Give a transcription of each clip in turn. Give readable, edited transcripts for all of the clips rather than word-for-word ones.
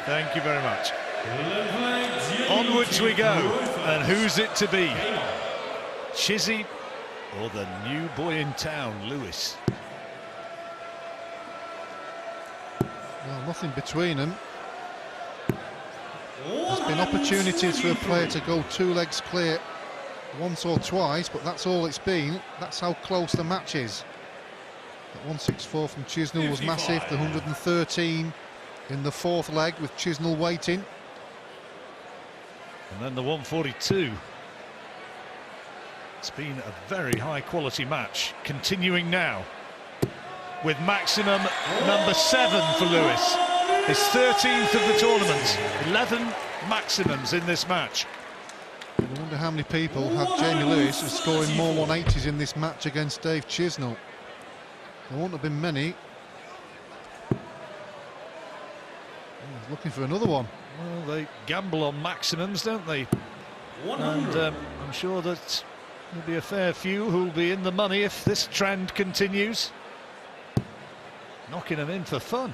Thank you very much. Onwards we go, and who's it to be? Chizzy or the new boy in town, Lewis? Well, nothing between them. There's been opportunities for a player to go 2 legs clear once or twice, but that's all it's been. That's how close the match is. That 164 from Chisnall was massive. The 113 in the 4th leg with Chisnall waiting. And then the 142. It's been a very high quality match. Continuing now with maximum number 7 for Lewis. His 13th of the tournament. 11 maximums in this match. I wonder how many people had Jamie Lewis as scoring more 180s in this match against Dave Chisnall. There won't have been many. He's looking for another one. Well, they gamble on maximums, don't they? And I'm sure that there'll be a fair few who'll be in the money if this trend continues. Knocking them in for fun.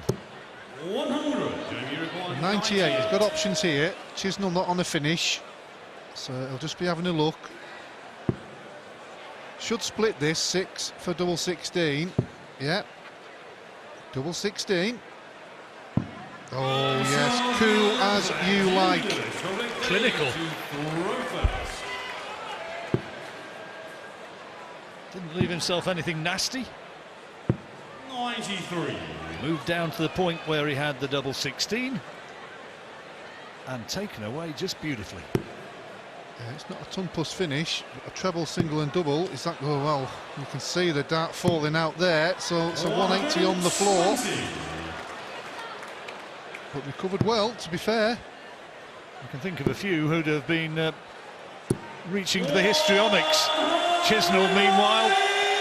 98, he's got options here. Chisnall not on a finish, so he'll just be having a look. Should split this 6 for double 16. Yeah, double 16. Oh yes, cool as you like. Clinical. Didn't leave himself anything nasty. 93. Moved down to the point where he had the double 16 and taken away just beautifully. Yeah, it's not a ton-plus finish, but a treble, single and double. Is that go well? You can see the dart falling out there, so it's a 180 on the floor. But recovered well, to be fair. I can think of a few who'd have been reaching for the histrionics. Chisnall, meanwhile,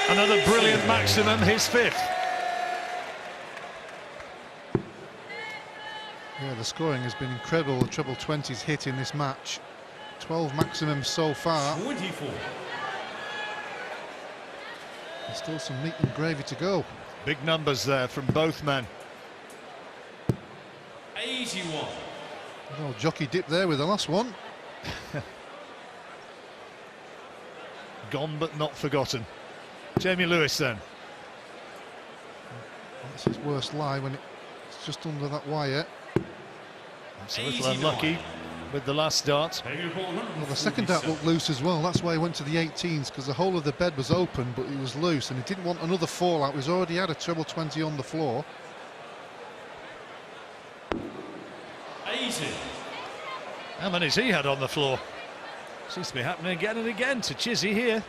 another brilliant maximum, his 5th. Yeah, the scoring has been incredible. The treble 20s hit in this match. 12 maximums so far. 24. There's still some meat and gravy to go. Big numbers there from both men. 81. Oh, jockey dip there with the last one. Gone but not forgotten. Jamie Lewis then. That's his worst lie when it's just under that wire. That's a little unlucky with the last dart. Well, the second dart looked loose as well. That's why he went to the 18s, because the whole of the bed was open, but he was loose, and he didn't want another fallout. He's already had a treble 20 on the floor. 80. How many's he had on the floor? Seems to be happening again and again to Chizzy here.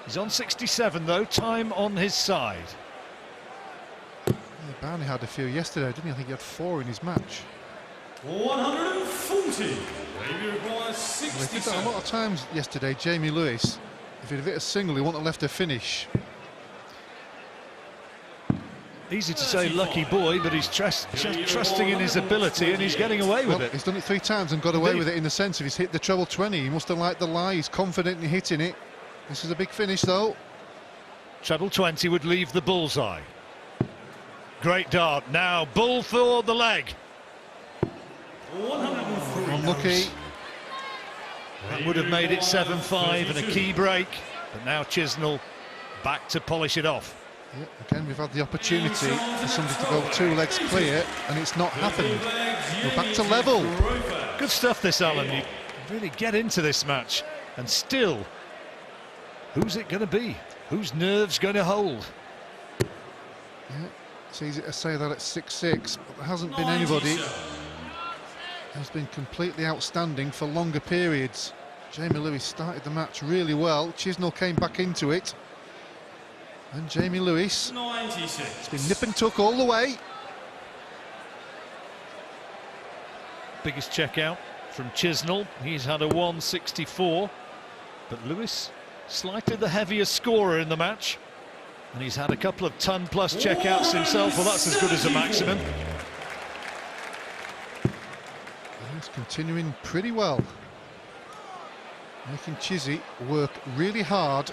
He's on 67 though, time on his side. Yeah, Barney had a few yesterday, didn't he? I think he had 4 in his match. 140. He requires Well, he 67. did that a lot of times yesterday, Jamie Lewis. If he'd have hit a single, he wouldn't have left a finish. Easy to say lucky boy, but he's just trusting in his ability and he's getting away with it. He's done it 3 times and got away with it in the sense of he's hit the treble 20. He must have liked the lie. He's confident in hitting it. This is a big finish though. Treble 20 would leave the bullseye. Great dart. Now bull for the leg. 103. Unlucky. That would have made it 7-5 and a key break. But now Chisnall back to polish it off. Yeah, again, we've had the opportunity for somebody to go 2 legs clear, and it's not happened. We're back to level. Good stuff this, Alan. You really get into this match, and still, who's it going to be? Whose nerves going to hold? Yeah, it's easy to say that at 6-6, but there hasn't been anybody who's been completely outstanding for longer periods. Jamie Lewis started the match really well. Chisnall came back into it. And Jamie Lewis 96. has been nip and tuck all the way. Biggest checkout from Chisnall. He's had a 164, but Lewis slightly the heavier scorer in the match, and he's had a couple of ton-plus checkouts himself. Well, that's as good as a maximum. He's continuing pretty well, making Chizzy work really hard.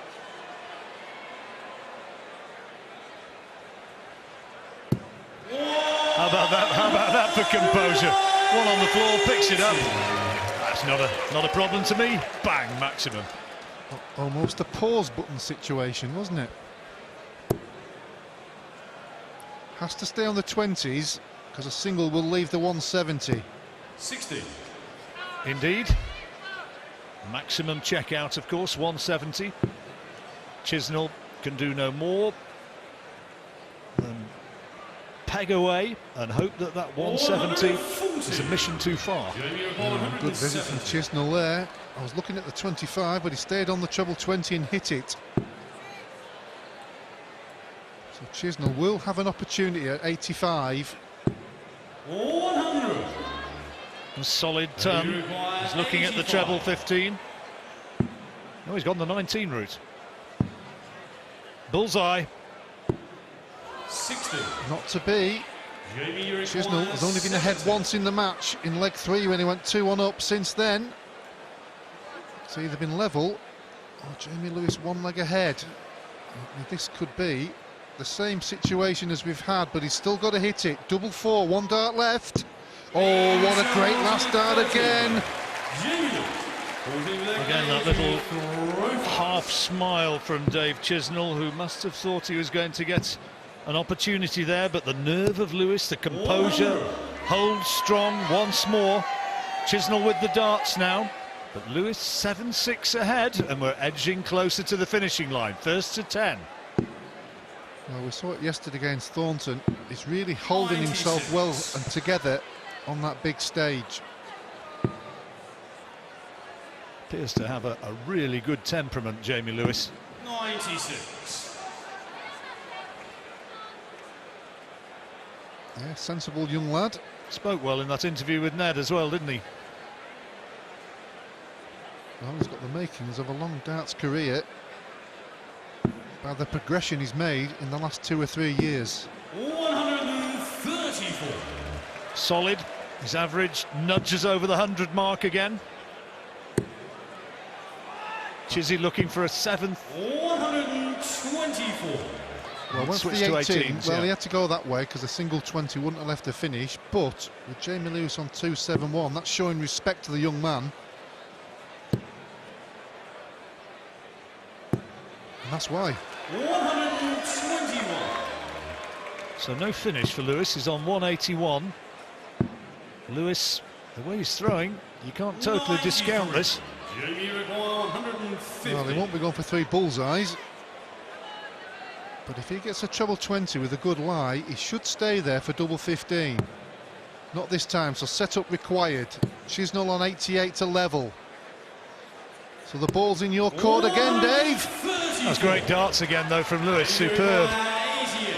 How about that? How about that for composure? One on the floor, picks it up. That's not a problem to me. Bang, maximum. Almost a pause button situation, wasn't it? Has to stay on the 20s because a single will leave the 170. 60. Indeed. Maximum check out, of course, 170. Chisnall can do no more than peg away and hope that that 170 is a mission too far. Good visit from Chisnall there. I was looking at the 25, but he stayed on the treble 20 and hit it. So Chisnall will have an opportunity at 85. 100. A solid turn. He's looking at the treble 15. No, he's gone the 19 route. Bullseye. 60. Not to be. Chisnall has only been ahead once in the match, in leg 3 when he went 2-1 up. Since then, it's either been level or Jamie Lewis 1 leg ahead. This could be the same situation as we've had, but he's still got to hit it. Double 4, 1 dart left. Oh, what a great last dart again. Again, that little half smile from Dave Chisnall, who must have thought he was going to get an opportunity there, but the nerve of Lewis, the composure, holds strong once more. Chisnall with the darts now, but Lewis 7-6 ahead, and we're edging closer to the finishing line. First to 10. Well, we saw it yesterday against Thornton. He's really holding himself well and together on that big stage. Appears to have a really good temperament, Jamie Lewis. 96. Yeah, sensible young lad. Spoke well in that interview with Ned as well, didn't he? Well, he's got the makings of a long darts career by the progression he's made in the last 2 or 3 years. 134. Solid. His average nudges over the 100 mark again. Chizzy looking for a 7th. 124. Well, once Switch the to 18, 18s, well, yeah. he had to go that way because a single 20 wouldn't have left the finish. But with Jamie Lewis on 271, that's showing respect to the young man. And that's why. 121. So no finish for Lewis. He's on 181. Lewis, the way he's throwing, you can't totally discount this. Jamie require 150. Well, he won't be going for 3 bullseyes. But if he gets a treble 20 with a good lie, he should stay there for double 15. Not this time, so setup required. Chisnall on 88 to level. So the ball's in your court again, Dave. That's great darts again, though, from Lewis. Superb.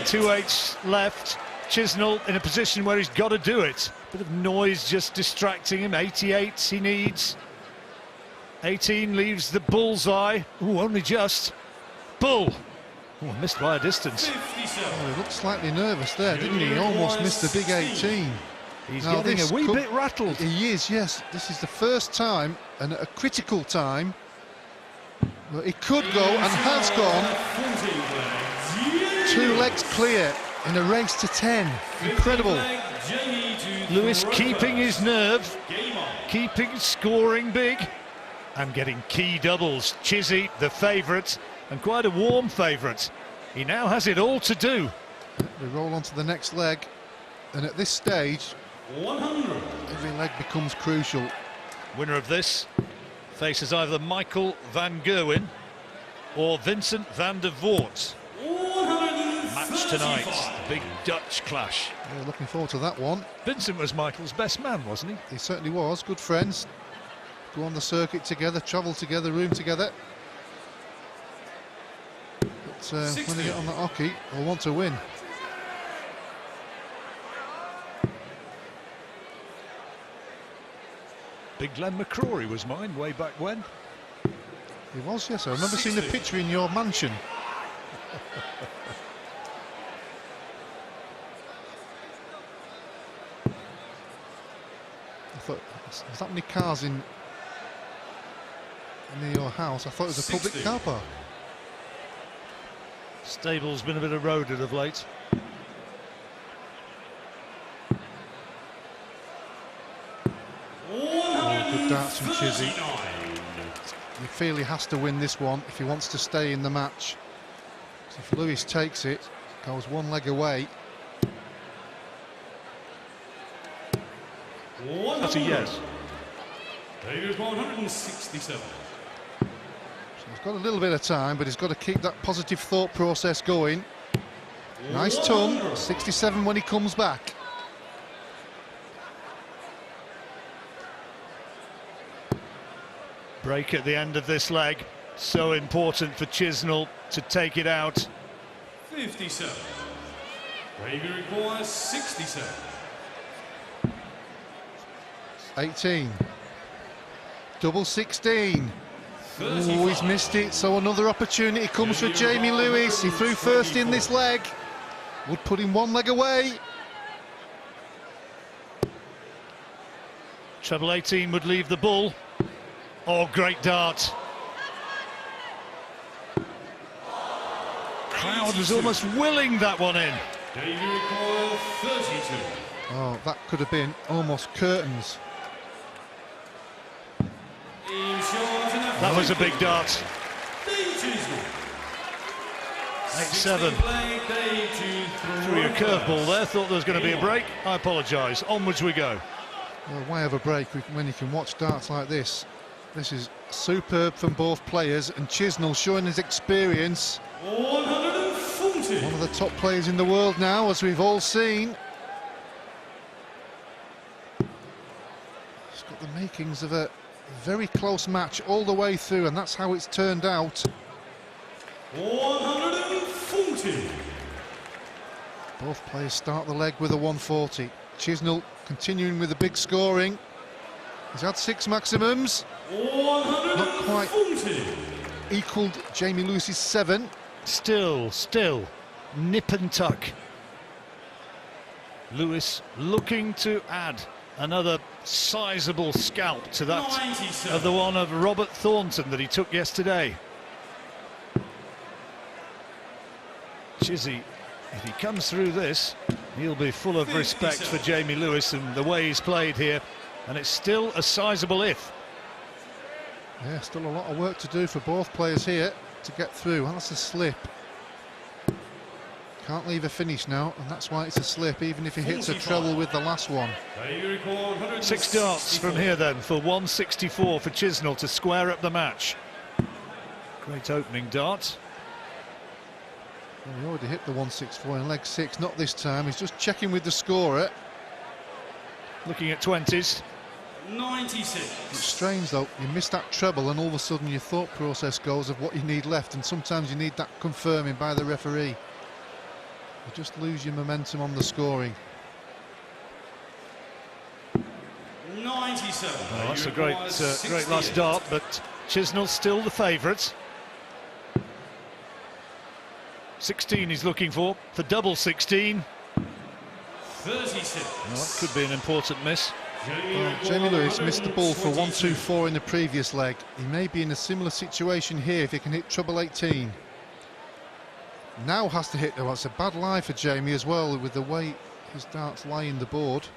2/8 left. Chisnall in a position where he's got to do it. Bit of noise just distracting him. 88 he needs. 18 leaves the bullseye. Ooh, only just. Bull. Oh, missed by a distance. Oh, he looked slightly nervous there, didn't he? He almost missed the big 18. He's Now getting this a wee could- bit rattled. He is, yes. This is the first time, and at a critical time, well, he could go and has gone 2 legs clear in a race to 10. Incredible. Lewis keeping his nerve, keeping scoring big, and getting key doubles. Chizzy, the favourite, and quite a warm favourite. He now has it all to do. We roll on to the next leg, and at this stage, 100. every leg becomes crucial. Winner of this faces either Michael van Gerwen or Vincent van der Voort. Match tonight, the big Dutch clash. Yeah, looking forward to that one. Vincent was Michael's best man, wasn't he? He certainly was. Good friends. Go on the circuit together, travel together, room together. But when they get on the hockey, they'll want to win. Big Glenn McCrory was mine way back when. He was, yes. I remember seeing the picture in your mansion. I thought, there's that many cars in near your house? I thought it was a public 60. car park. Stable's been a bit eroded of late. good darts from Chizzy. 139. You feel he has to win this one if he wants to stay in the match. So if Lewis takes it, goes one leg away. That's a yes. Figures 167. So he's got a little bit of time, but he's got to keep that positive thought process going. Nice ton, 67 when he comes back. Break at the end of this leg. So important for Chisnall to take it out. 57. Figure requires 67. 18. Double 16. Oh, 35. he's missed it, so another opportunity comes for Jamie Lewis. He threw first in this leg. Would put him one leg away. Treble 18 would leave the bull. Oh, great dart. Crowd was almost willing that one in. Figure requires 32. Oh, that could have been almost curtains. That was a big dart. 8-7. Threw a curveball there, thought there was going to be a break. I apologise. Onwards we go. Well, why have a break when you can watch darts like this? This is superb from both players, and Chisnall showing his experience. 140. One of the top players in the world now, as we've all seen. It's got the makings of a very close match all the way through, and that's how it's turned out. 140. Both players start the leg with a 140. Chisnall continuing with the big scoring. He's had 6 maximums. 140. Not quite equalled Jamie Lewis's 7. Still, nip and tuck. Lewis looking to add another sizable scalp to that 97. of the one of Robert Thornton that he took yesterday. Chizzy, if he comes through this, he'll be full of respect for Jamie Lewis and the way he's played here, and it's still a sizable if. Yeah, still a lot of work to do for both players here to get through. That's a slip. Can't leave a finish now, and that's why it's a slip, even if he hits a treble with the last one. 6 darts from here then for 164 for Chisnall to square up the match. Great opening dart. Well, he already hit the 164 in leg 6, not this time. He's just checking with the scorer. Looking at 20s. 96. It's strange though, you miss that treble and all of a sudden your thought process goes of what you need left, and sometimes you need that confirming by the referee. You just lose your momentum on the scoring. 97. Oh, that's a great last dart, but Chisnall's still the favourite. 16 he's looking for double 16. 36. Well, that could be an important miss. Well, Jamie Lewis missed the ball for 124 in the previous leg. He may be in a similar situation here if he can hit treble 18. Now has to hit, oh, it's a bad lie for Jamie as well, with the way his darts lie in the board.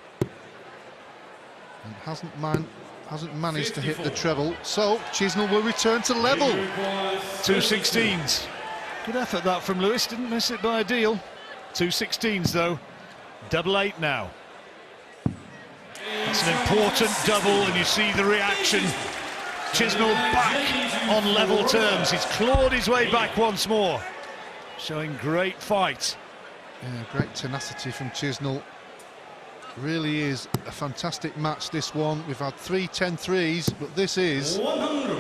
And hasn't managed 54. to hit the treble, so Chisnall will return to level. 2 16s. Good effort that from Lewis, didn't miss it by a deal. 2 16s though. Double 8 now. That's an important double, and you see the reaction. Chisnall back on level terms. He's clawed his way back once more, showing great fight. Yeah, great tenacity from Chisnall. Really is a fantastic match, this one. We've had 3 10-3s, but this is 100.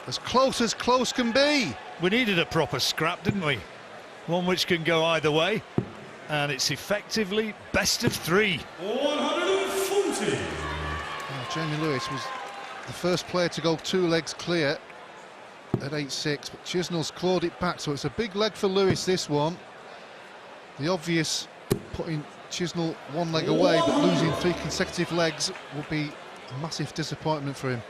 as close can be. We needed a proper scrap, didn't we? One which can go either way, and it's effectively best of 3. 140. Jamie Lewis was the first player to go 2 legs clear at 8-6, but Chisnall's clawed it back, so it's a big leg for Lewis, this one. The obvious putting Chisnall 1 leg away, but losing 3 consecutive legs will be a massive disappointment for him.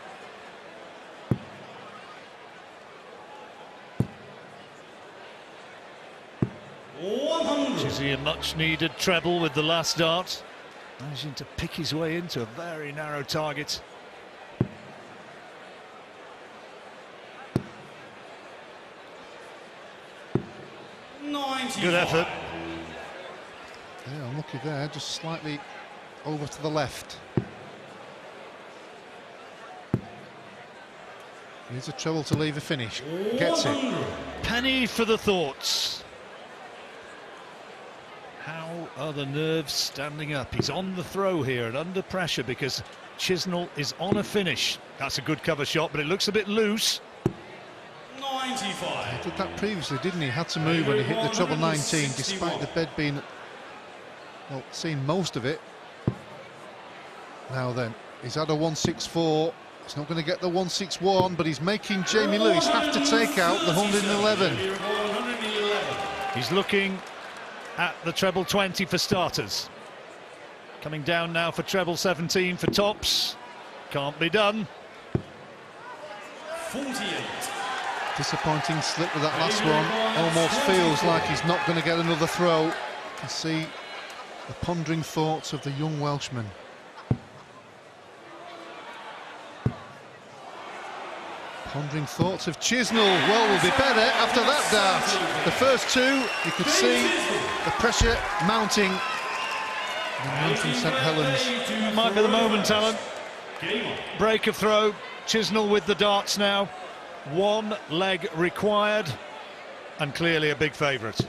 Chizzy a much needed treble with the last dart, managing to pick his way into a very narrow target. Good effort. Yeah, unlucky there, just slightly over to the left. Needs a treble to leave a finish. Gets it. Penny for the thoughts. How are the nerves standing up? He's on the throw here and under pressure because Chisnall is on a finish. That's a good cover shot, but it looks a bit loose. 95. He did that previously, didn't he? Had to move when he hit the treble 19, despite the bed being, well, seen most of it. Now then, he's had a 164. He's not going to get the 161, but he's making Jamie Lewis have to take out the 111. He's looking at the treble 20 for starters. Coming down now for treble 17 for tops. Can't be done. 48. Disappointing slip with that last one. Almost feels like he's not going to get another throw. You can see the pondering thoughts of the young Welshman. Pondering thoughts of Chisnall. Well, will be better after that dart. The first two, you could see the pressure mounting. The man from St Helens. Might be the moment, Alan. Break of throw. Chisnall with the darts now. One leg required, and clearly a big favourite.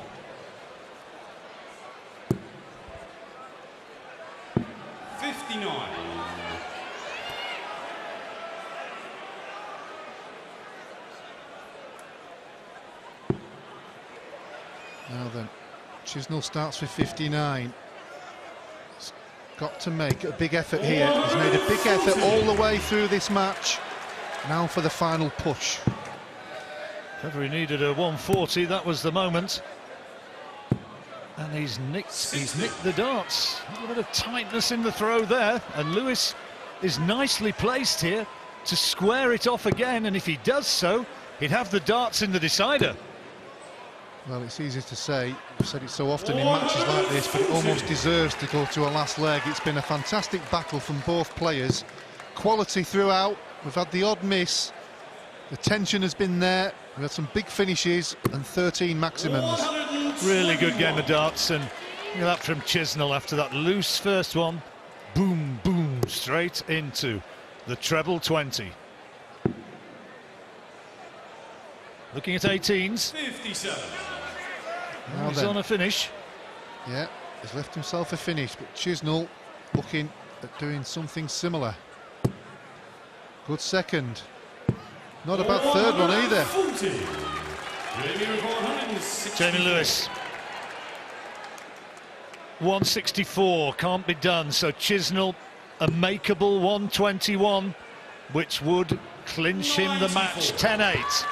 Now then, Chisnall starts with 59. He's got to make a big effort here. He's made a big effort all the way through this match. Now for the final push. If ever he needed a 140, that was the moment. And he's nicked the darts. A little bit of tightness in the throw there, and Lewis is nicely placed here to square it off again, and if he does so, he'd have the darts in the decider. Well, it's easy to say. I've said it so often in matches like this, but it almost deserves to go to a last leg. It's been a fantastic battle from both players. Quality throughout. We've had the odd miss. The tension has been there. We've had some big finishes and 13 maximums. Really good game of darts, and look at that from Chisnall after that loose first one. Boom, boom, straight into the treble 20. Looking at 18s. 57. Now he's then, on a finish. yeah, he's left himself a finish, but Chisnall looking at doing something similar. Good second. Not a bad third one either. Jamie Lewis. 164 can't be done, so Chisnall a makeable 121, which would clinch him the match 10-8.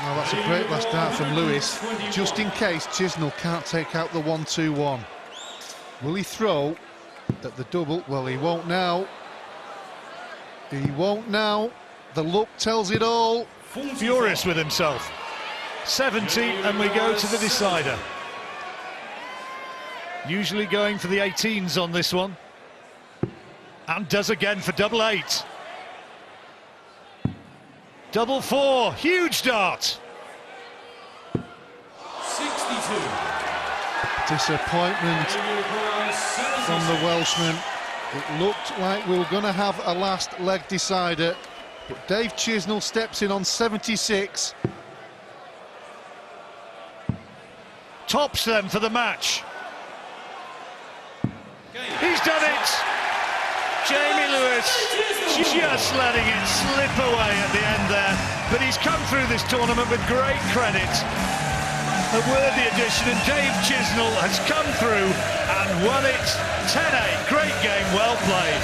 Now that's a great last dart from Lewis, just in case Chisnall can't take out the 121. Will he throw at the double? Well, he won't now. He won't now. The look tells it all. Furious with himself. 70, and we go to the decider. Usually going for the 18s on this one. And does again for double 8. Double 4, huge dart. 62. Disappointment from the Welshman. It looked like we were going to have a last leg decider, but Dave Chisnall steps in on 76. Tops them for the match. He's done it. Jamie Lewis just letting it slip away at the end there, but he's come through this tournament with great credit. A worthy addition, and Dave Chisnall has come through and won it 10-8. Great game, well played.